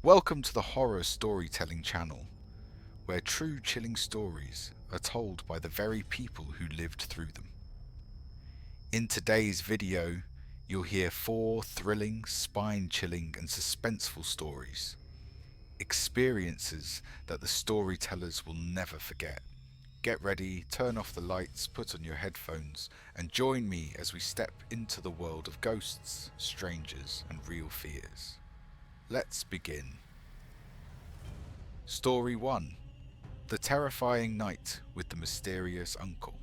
Welcome to the Horror Storytelling channel, where true chilling stories are told by the very people who lived through them. In today's video, you'll hear 4 thrilling, spine-chilling and suspenseful stories. Experiences that the storytellers will never forget. Get ready, turn off the lights, put on your headphones, and join me as we step into the world of ghosts, strangers, and real fears. Let's begin. Story 1. The Terrifying Night with the Mysterious Uncle.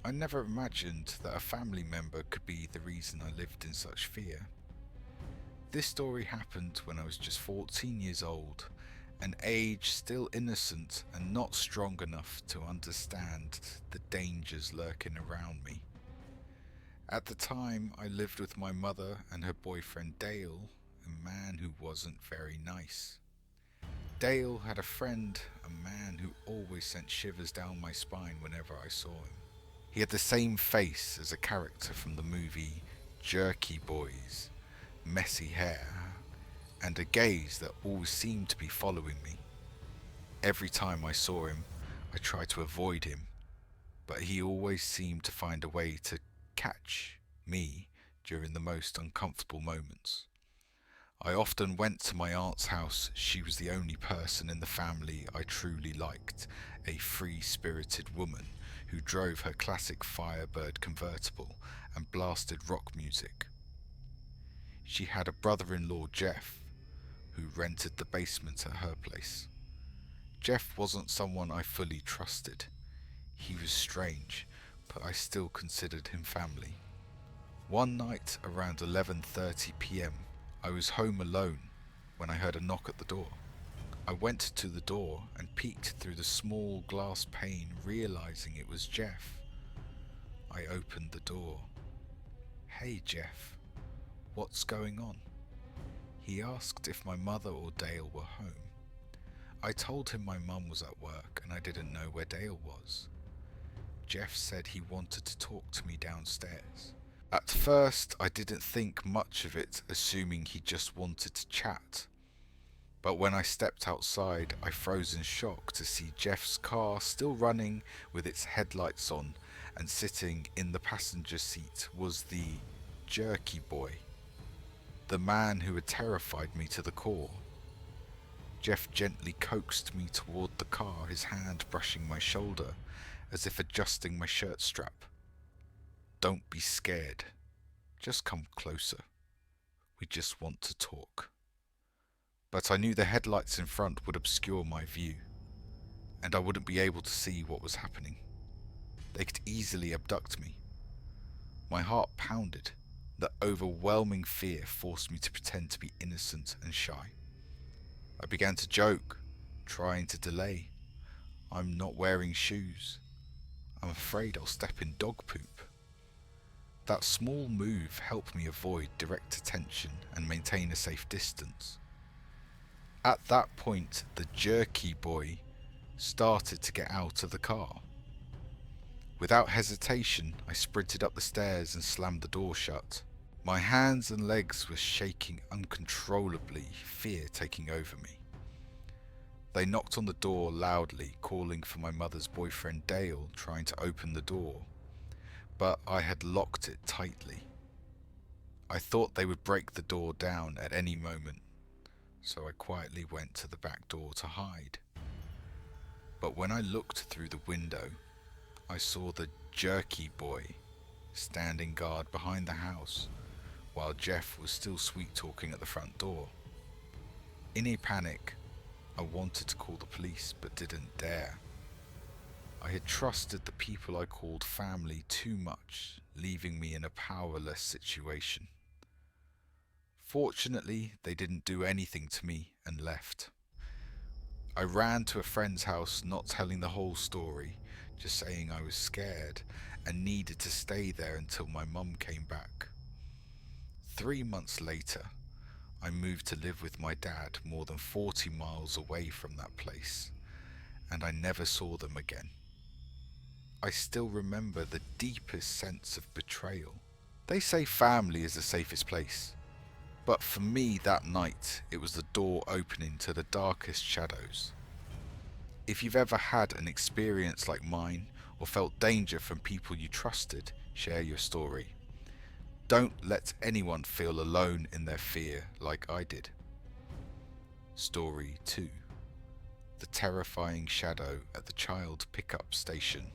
I never imagined that a family member could be the reason I lived in such fear. This story happened when I was just 14 years old, an age still innocent and not strong enough to understand the dangers lurking around me. At the time, I lived with my mother and her boyfriend Dale, a man who wasn't very nice. Dale had a friend, a man who always sent shivers down my spine whenever I saw him. He had the same face as a character from the movie Jerky Boys, messy hair, and a gaze that always seemed to be following me. Every time I saw him, I tried to avoid him, but he always seemed to find a way to catch me during the most uncomfortable moments. I often went to my aunt's house. She was the only person in the family I truly liked, a free-spirited woman who drove her classic Firebird convertible and blasted rock music. She had a brother-in-law, Jeff, who rented the basement at her place. Jeff wasn't someone I fully trusted. He was strange, but I still considered him family. One night around 11:30 p.m, I was home alone when I heard a knock at the door. I went to the door and peeked through the small glass pane, realizing it was Jeff. I opened the door. "Hey Jeff, what's going on?" He asked if my mother or Dale were home. I told him my mum was at work and I didn't know where Dale was. Jeff said he wanted to talk to me downstairs. At first, I didn't think much of it, assuming he just wanted to chat. But when I stepped outside, I froze in shock to see Jeff's car still running with its headlights on, and sitting in the passenger seat was the Jerky Boy, the man who had terrified me to the core. Jeff gently coaxed me toward the car, his hand brushing my shoulder, as if adjusting my shirt strap. "Don't be scared. Just come closer. We just want to talk." But I knew the headlights in front would obscure my view, and I wouldn't be able to see what was happening. They could easily abduct me. My heart pounded. The overwhelming fear forced me to pretend to be innocent and shy. I began to joke, trying to delay. "I'm not wearing shoes. I'm afraid I'll step in dog poop." That small move helped me avoid direct attention and maintain a safe distance. At that point, the Jerky Boy started to get out of the car. Without hesitation, I sprinted up the stairs and slammed the door shut. My hands and legs were shaking uncontrollably, fear taking over me. They knocked on the door loudly, calling for my mother's boyfriend Dale, trying to open the door. But I had locked it tightly. I thought they would break the door down at any moment, so I quietly went to the back door to hide. But when I looked through the window, I saw the Jerky Boy standing guard behind the house, while Jeff was still sweet-talking at the front door. In a panic, I wanted to call the police, but didn't dare. I had trusted the people I called family too much, leaving me in a powerless situation. Fortunately, they didn't do anything to me and left. I ran to a friend's house, not telling the whole story, just saying I was scared and needed to stay there until my mum came back. 3 months later, I moved to live with my dad more than 40 miles away from that place, and I never saw them again. I still remember the deepest sense of betrayal. They say family is the safest place, But for me that night, it was the door opening to the darkest shadows. If you've ever had an experience like mine, or felt danger from people you trusted, share your story. Don't let anyone feel alone in their fear like I did. Story 2. The terrifying shadow at the child pickup station.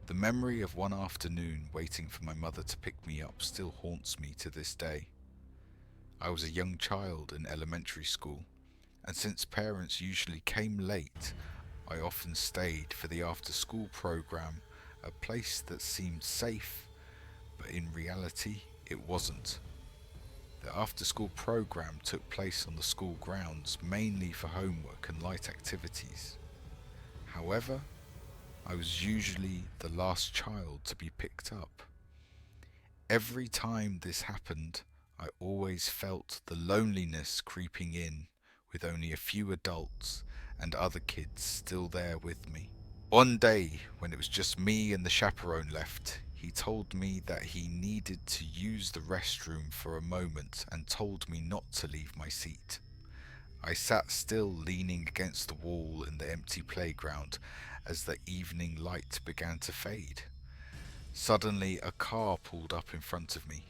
The memory of one afternoon waiting for my mother to pick me up still haunts me to this day. I was a young child in elementary school, and since parents usually came late, I often stayed for the after-school program, a place that seemed safe, but in reality it wasn't. The after-school program took place on the school grounds, mainly for homework and light activities. However, I was usually the last child to be picked up. Every time this happened, I always felt the loneliness creeping in, with only a few adults and other kids still there with me. One day, when it was just me and the chaperone left, he told me that he needed to use the restroom for a moment and told me not to leave my seat. I sat still, leaning against the wall in the empty playground as the evening light began to fade. Suddenly, a car pulled up in front of me.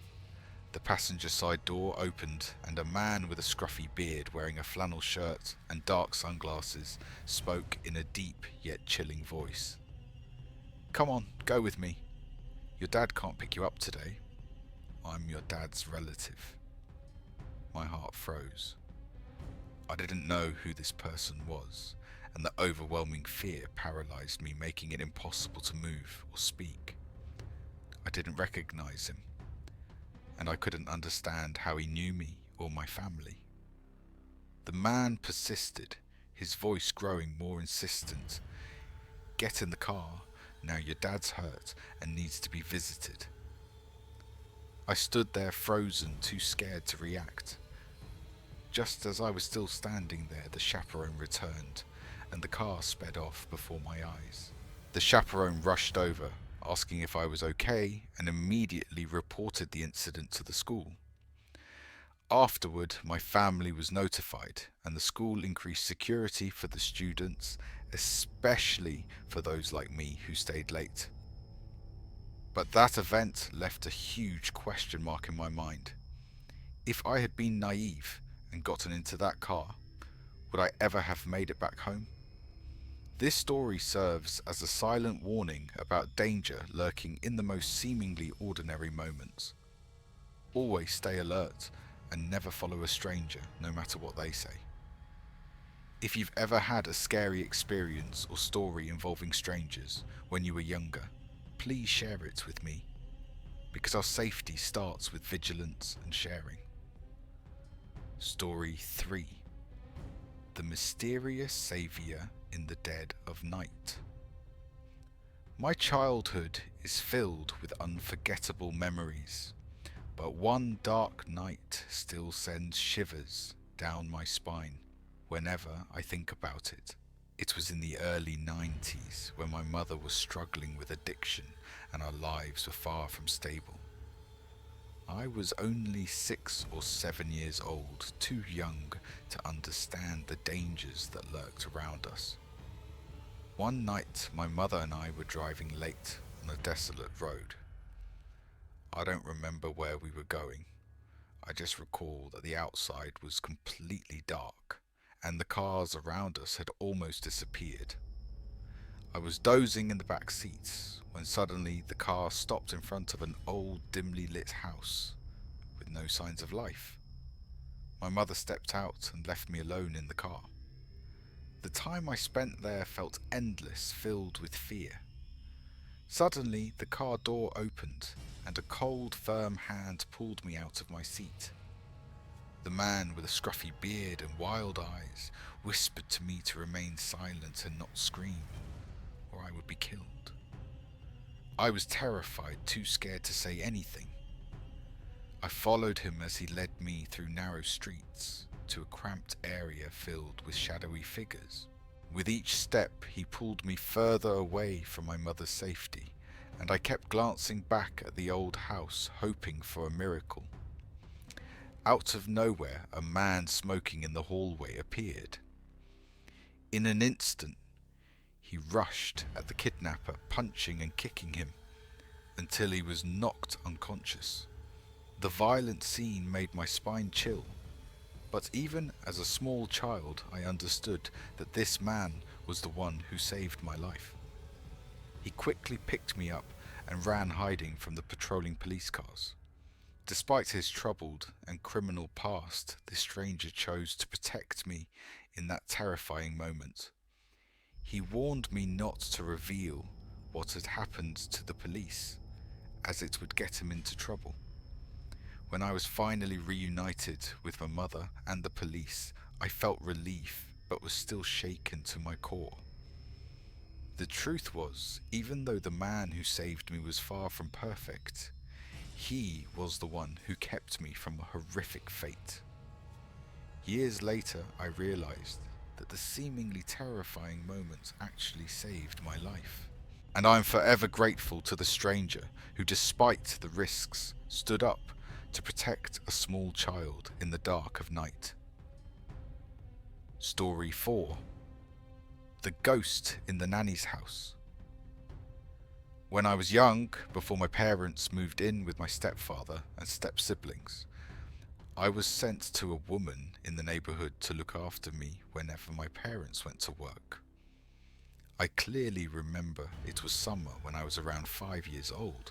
The passenger side door opened and a man with a scruffy beard wearing a flannel shirt and dark sunglasses spoke in a deep yet chilling voice. "Come on, go with me. Your dad can't pick you up today. I'm your dad's relative." My heart froze. I didn't know who this person was, and the overwhelming fear paralyzed me, making it impossible to move or speak. I didn't recognize him, and I couldn't understand how he knew me or my family. The man persisted, his voice growing more insistent. "Get in the car, now your dad's hurt and needs to be visited." I stood there frozen, too scared to react. Just as I was still standing there, the chaperone returned, and the car sped off before my eyes. The chaperone rushed over, asking if I was okay, and immediately reported the incident to the school. Afterward, my family was notified, and the school increased security for the students, especially for those like me who stayed late. But that event left a huge question mark in my mind. If I had been naive and gotten into that car, would I ever have made it back home? This story serves as a silent warning about danger lurking in the most seemingly ordinary moments. Always stay alert and never follow a stranger, no matter what they say. If you've ever had a scary experience or story involving strangers when you were younger, please share it with me, because our safety starts with vigilance and sharing. Story 3. The Mysterious Saviour in the Dead of Night. My childhood is filled with unforgettable memories, but one dark night still sends shivers down my spine whenever I think about it. It was in the early 90s when my mother was struggling with addiction and our lives were far from stable. I was only 6 or 7 years old, too young to understand the dangers that lurked around us. One night, my mother and I were driving late on a desolate road. I don't remember where we were going. I just recall that the outside was completely dark, and the cars around us had almost disappeared. I was dozing in the back seats when suddenly the car stopped in front of an old, dimly lit house with no signs of life. My mother stepped out and left me alone in the car. The time I spent there felt endless, filled with fear. Suddenly, the car door opened, and a cold, firm hand pulled me out of my seat. The man with a scruffy beard and wild eyes whispered to me to remain silent and not scream, or I would be killed. I was terrified, too scared to say anything. I followed him as he led me through narrow streets to a cramped area filled with shadowy figures. With each step, he pulled me further away from my mother's safety, and I kept glancing back at the old house, hoping for a miracle. Out of nowhere, a man smoking in the hallway appeared. In an instant, he rushed at the kidnapper, punching and kicking him until he was knocked unconscious. The violent scene made my spine chill, but even as a small child I understood that this man was the one who saved my life. He quickly picked me up and ran hiding from the patrolling police cars. Despite his troubled and criminal past, this stranger chose to protect me in that terrifying moment. He warned me not to reveal what had happened to the police, as it would get him into trouble. When I was finally reunited with my mother and the police, I felt relief, but was still shaken to my core. The truth was, even though the man who saved me was far from perfect, he was the one who kept me from a horrific fate. Years later, I realized that the seemingly terrifying moment actually saved my life. And I am forever grateful to the stranger who, despite the risks, stood up to protect a small child in the dark of night. Story 4. The Ghost in the Nanny's House. When I was young, before my parents moved in with my stepfather and step-siblings, I was sent to a woman in the neighbourhood to look after me whenever my parents went to work. I clearly remember it was summer when I was around 5 years old.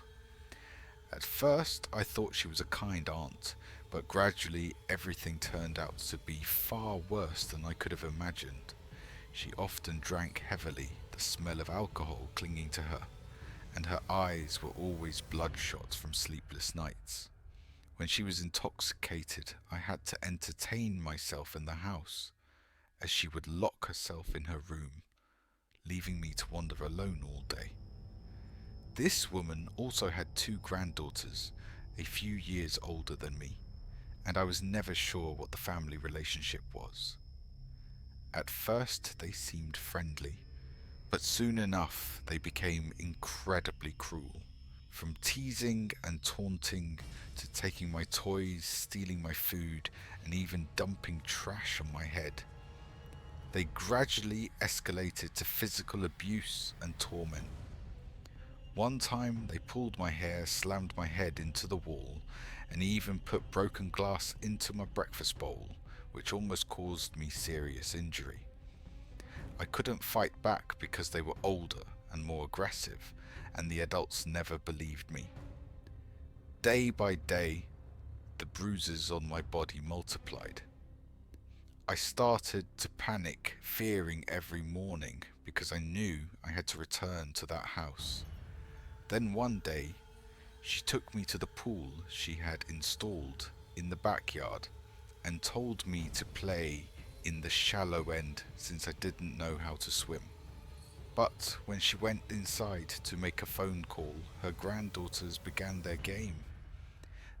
At first I thought she was a kind aunt, but gradually everything turned out to be far worse than I could have imagined. She often drank heavily, the smell of alcohol clinging to her, and her eyes were always bloodshot from sleepless nights. When she was intoxicated, I had to entertain myself in the house, as she would lock herself in her room, leaving me to wander alone all day. This woman also had 2 granddaughters, a few years older than me, and I was never sure what the family relationship was. At first they seemed friendly, but soon enough they became incredibly cruel. From teasing and taunting to taking my toys, stealing my food, and even dumping trash on my head. They gradually escalated to physical abuse and torment. One time they pulled my hair, slammed my head into the wall, and even put broken glass into my breakfast bowl, which almost caused me serious injury. I couldn't fight back because they were older and more aggressive, and the adults never believed me. Day by day, the bruises on my body multiplied. I started to panic, fearing every morning because I knew I had to return to that house. Then one day, she took me to the pool she had installed in the backyard and told me to play in the shallow end since I didn't know how to swim. But when she went inside to make a phone call, her granddaughters began their game.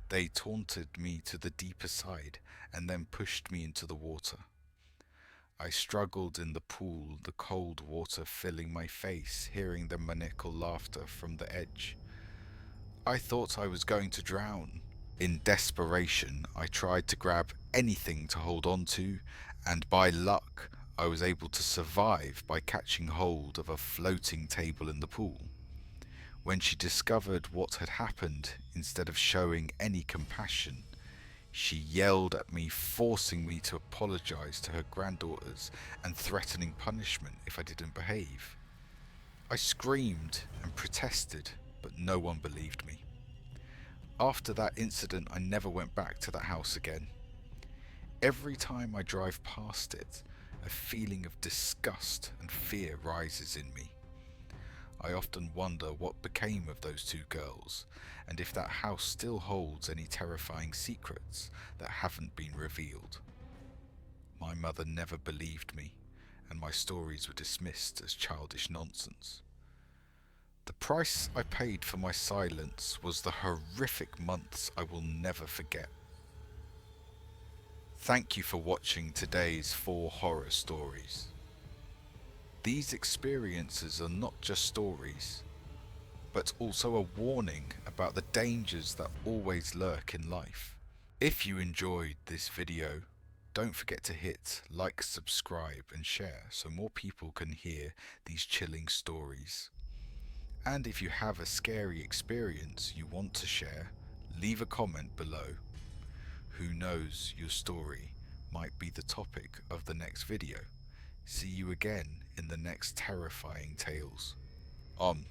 They taunted me to the deeper side and then pushed me into the water. I struggled in the pool, the cold water filling my face, hearing their maniacal laughter from the edge. I thought I was going to drown. In desperation, I tried to grab anything to hold on to, and by luck, I was able to survive by catching hold of a floating table in the pool. When she discovered what had happened, instead of showing any compassion, she yelled at me, forcing me to apologize to her granddaughters and threatening punishment if I didn't behave. I screamed and protested, but no one believed me. After that incident, I never went back to that house again. Every time I drive past it, a feeling of disgust and fear rises in me. I often wonder what became of those 2 girls, and if that house still holds any terrifying secrets that haven't been revealed. My mother never believed me, and my stories were dismissed as childish nonsense. The price I paid for my silence was the horrific months I will never forget. Thank you for watching today's 4 horror stories. These experiences are not just stories, but also a warning about the dangers that always lurk in life. If you enjoyed this video, don't forget to hit like, subscribe and share so more people can hear these chilling stories. And if you have a scary experience you want to share, leave a comment below. Who knows, your story might be the topic of the next video. See you again in the next terrifying tales. On.